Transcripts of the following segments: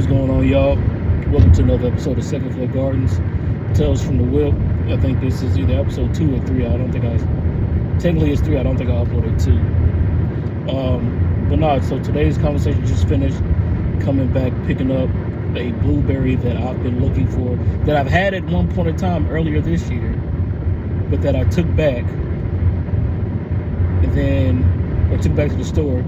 What's going on, y'all? Welcome to another episode of Second Floor Gardens, Tales from the Whip. I think this is either episode 2 or 3. Technically it's 3. I don't think I uploaded 2. But no, so today's conversation just finished. Coming back, picking up a blueberry that I've been looking for, that I've had at one point in time earlier this year, but that I took back, or took back to the store,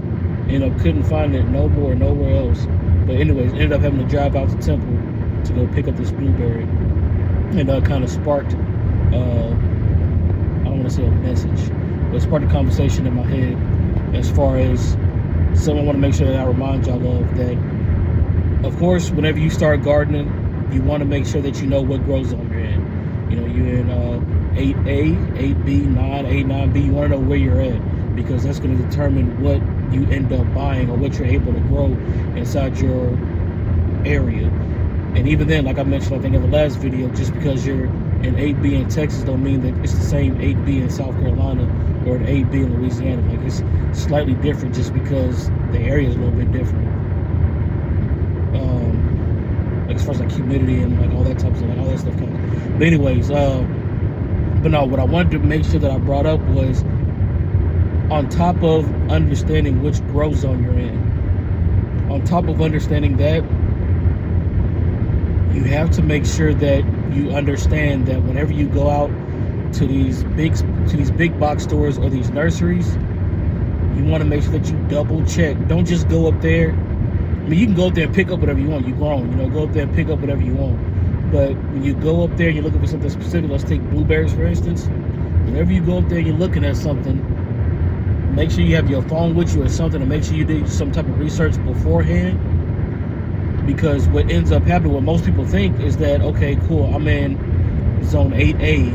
and I couldn't find it nowhere else. But anyways, ended up having to drive out to Temple to go pick up this blueberry, and kind of sparked, I don't want to say a message, but it sparked a conversation in my head as far as something I want to make sure that I remind y'all of, that, of course, whenever you start gardening, you want to make sure that you know what grows on your end. You know, you're in 8A, 8B, 9A, 9B. You want to know where you're at, because that's going to determine what you end up buying or what you're able to grow inside your area. And even then, like I mentioned, I think in the last video, just because you're in 8B in Texas don't mean that it's the same 8B in South Carolina or an 8B in Louisiana. Like, it's slightly different just because the area is a little bit different. Like as far as like humidity and like all that type of stuff, like all that stuff comes. But anyways, but no, what I wanted to make sure that I brought up was, on top of understanding which grows on your end, on top of understanding that, you have to make sure that you understand that whenever you go out to these big box stores or these nurseries, you want to make sure that you double check. Don't just go up there. I mean, you can go up there and pick up whatever you want. You're grown, go up there and pick up whatever you want. But when you go up there and you're looking for something specific, let's take blueberries for instance. Whenever you go up there and you're looking at something, make sure you have your phone with you or something, and make sure you did some type of research beforehand. Because what ends up happening, what most people think, is that, okay, cool, I'm in zone 8A,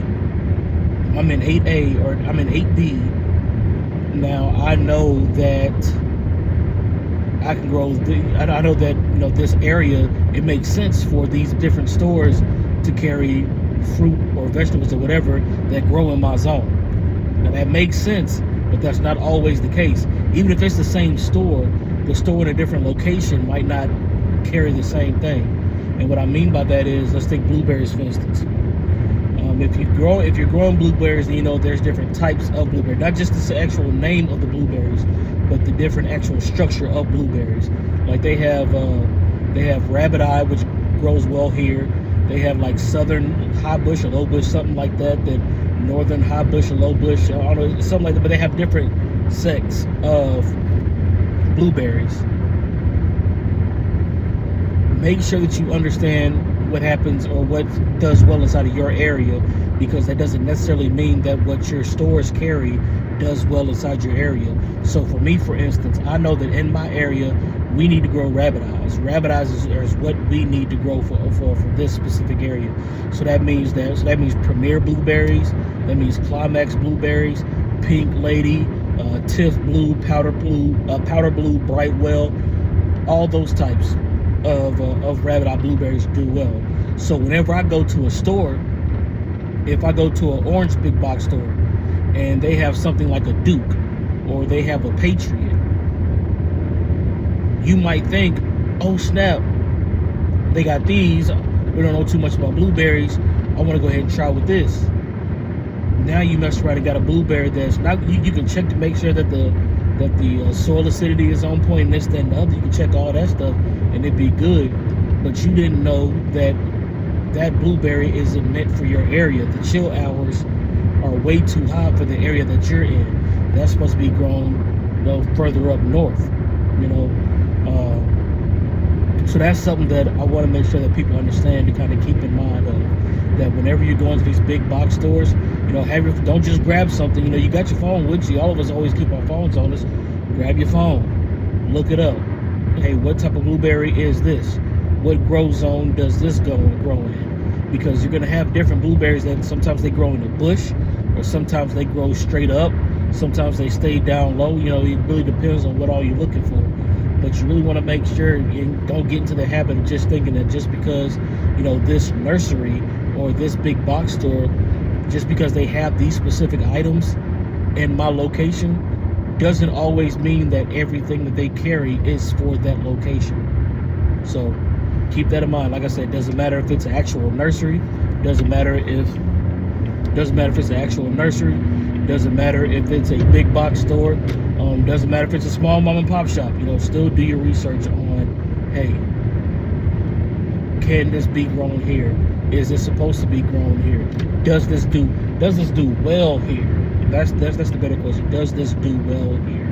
I'm in 8A, or I'm in 8B. Now I know that I can grow. I know that this area, it makes sense for these different stores to carry fruit or vegetables or whatever that grow in my zone. Now that makes sense, but that's not always the case. Even if it's the same store, the store in a different location might not carry the same thing. And what I mean by that is, let's take blueberries for instance. If you're growing blueberries, then there's different types of blueberries, not just the actual name of the blueberries, but the different actual structure of blueberries. Like they have rabbit eye, which grows well here. They have like southern high bush or low bush, something like that. That northern high bush or low bush, I don't know, something like that. But they have different sects of blueberries. Make sure that you understand what happens or what does well inside of your area, because that doesn't necessarily mean that what your stores carry does well inside your area. So for me, for instance, I know that in my area we need to grow rabbit eyes. Rabbit eyes is what we need to grow for this specific area. So that means premier blueberries, that means climax blueberries, pink lady, tiff blue, powder blue, brightwell, all those types of rabbit eye blueberries do well. So whenever I go to a store, if I go to an orange big box store and they have something like a Duke or they have a Patriot, you might think, oh snap, they got these, we don't know too much about blueberries, I want to go ahead and try with this. Now you mess around and got a blueberry that's not, you can check to make sure that the soil acidity is on point, and this, that, and the other. You can check all that stuff and it'd be good, but you didn't know that that blueberry isn't meant for your area. The chill hours are way too high for the area that you're in. That's supposed to be grown further up north, so that's something that I want to make sure that people understand to kind of keep in mind of, that whenever you're going to these big box stores, don't just grab something. You got your phone with you. All of us always keep our phones on us. Grab your phone, look it up. Hey, what type of blueberry is this? What grow zone does this grow in? Because you're going to have different blueberries that sometimes they grow in a bush, or sometimes they grow straight up. Sometimes they stay down low. It really depends on what all you're looking for. But you really want to make sure you don't get into the habit of just thinking that just because, this nursery or this big box store, just because they have these specific items in my location, doesn't always mean that everything that they carry is for that location. So Keep that in mind. Like I said, doesn't matter if it's an actual nursery. Doesn't matter if it's an actual nursery. Doesn't matter if it's a big box store. Doesn't matter if it's a small mom and pop shop. Still do your research on, hey, can this be grown here? Is it supposed to be grown here? Does this do well here? That's the better question. Does this do well here?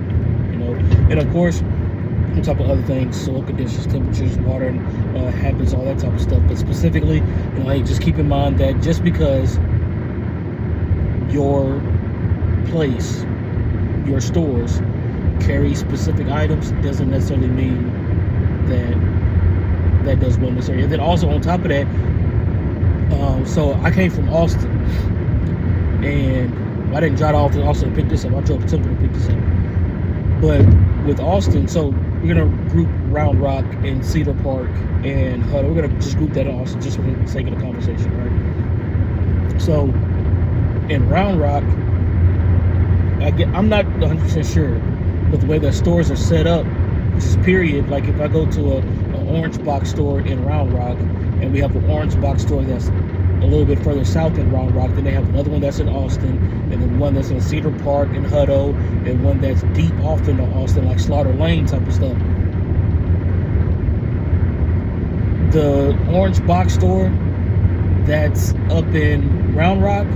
And of course, on top of other things, soil conditions, temperatures, water habits, all that type of stuff. But specifically, hey, just keep in mind that just because your place, your stores carry specific items doesn't necessarily mean that does well in this area. And then also on top of that, so I came from Austin, and I didn't drive to Austin to pick this up. I drove to Temple to pick this up. But with Austin, so we're gonna group Round Rock and Cedar Park and Hutto. We're gonna just group that in Austin just for the sake of the conversation, right? So in Round Rock, I'm not 100% sure, but the way that stores are set up, just period. Like if I go to an orange box store in Round Rock, and we have an orange box store that's a little bit further south in Round Rock, then they have another one that's in Austin, and then one that's in Cedar Park and Hutto, and one that's deep off into Austin, like Slaughter Lane type of stuff. The orange box store that's up in Round Rock,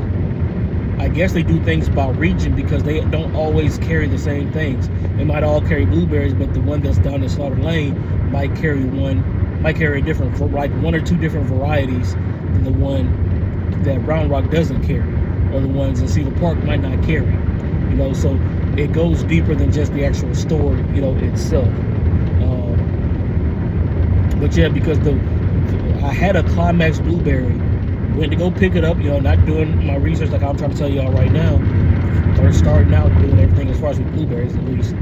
I guess they do things by region because they don't always carry the same things. They might all carry blueberries, but the one that's down in Slaughter Lane might carry a different, like one or two different varieties than the one that Round Rock doesn't carry, or the ones in Cedar Park might not carry. So it goes deeper than just the actual store, itself. But yeah, because I had a Climax blueberry, went to go pick it up, not doing my research like I'm trying to tell y'all right now. First starting out doing everything as far as with blueberries at least.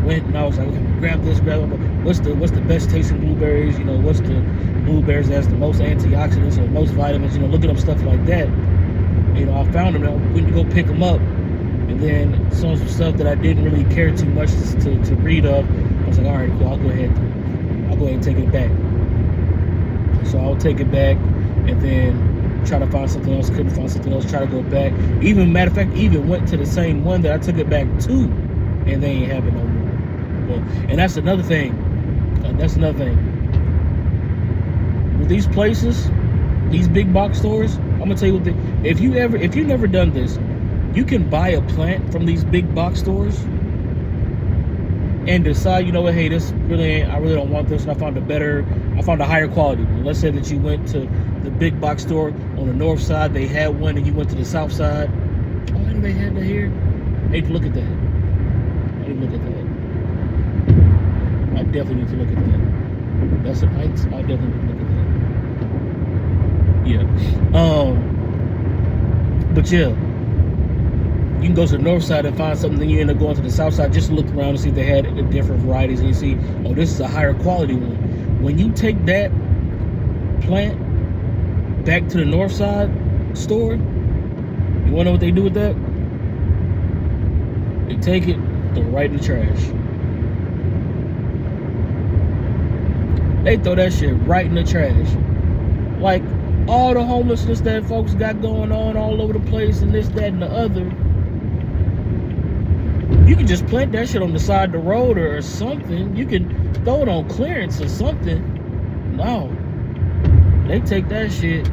Went and I was like, okay, grab this. What's the best tasting blueberries? What's the blueberries that has the most antioxidants or the most vitamins? Looking up stuff like that. I found them. I went to go pick them up, and then some stuff that I didn't really care too much to read up. I was like, all right, cool. I'll go ahead and take it back. So I'll take it back, and then try to find something else. Couldn't find something else. Try to go back. Matter of fact, even went to the same one that I took it back to, and they ain't have it no more. And that's another thing. With these places, these big box stores, I'm gonna tell you if you've never done this, you can buy a plant from these big box stores and decide, hey, this I really don't want this, and I found a higher quality one. Let's say that you went to the big box store on the north side, they had one, and you went to the south side. Oh, and they had that here. Hey, look at that. I definitely need to look at that. That's a nice. I definitely need to look at that. Yeah. But yeah, you can go to the north side and find something, then you end up going to the south side just to look around and see if they had the different varieties, and you see, oh, this is a higher quality one. When you take that plant back to the north side store, you wanna know what they do with that? They take it, throw it right in the trash. They throw that shit right in the trash. Like, all the homelessness that folks got going on all over the place and this, that, and the other, you can just plant that shit on the side of the road or something. You can throw it on clearance or something. No. They take that shit,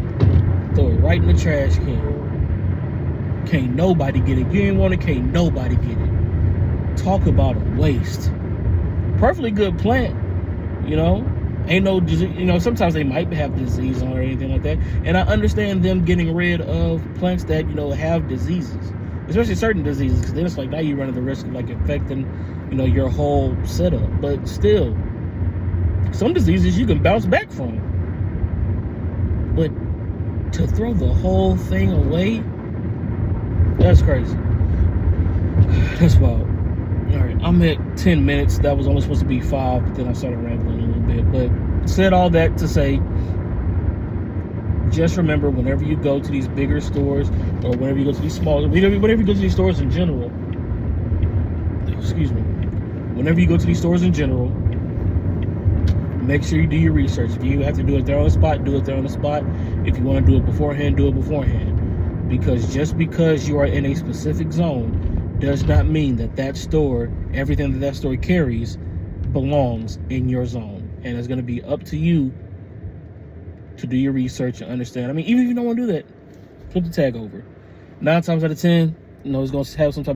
throw it right in the trash can. Can't nobody get it. You ain't want it, can't nobody get it. Talk about a waste. Perfectly good plant, Ain't no disease, sometimes they might have disease on or anything like that. And I understand them getting rid of plants that, have diseases, especially certain diseases, because then it's like now you're running the risk of like infecting, your whole setup. But still, some diseases you can bounce back from. But to throw the whole thing away, that's crazy. That's wild. All right, I'm at 10 minutes. That was only supposed to be 5, but then I started rambling a little bit. But said all that to say, just remember, whenever you go to these bigger stores, or whenever you go to these smaller, whenever you go to these stores in general, whenever you go to these stores in general, Make sure you do your research. If you have to do it there on the spot, do it there on the spot. If you want to do it beforehand, do it beforehand. Because just because you are in a specific zone does not mean that that store, everything that that store carries, belongs in your zone. And it's going to be up to you to do your research and understand. I mean, even if you don't want to do that, flip the tag over. 9 times out of 10, it's going to have some type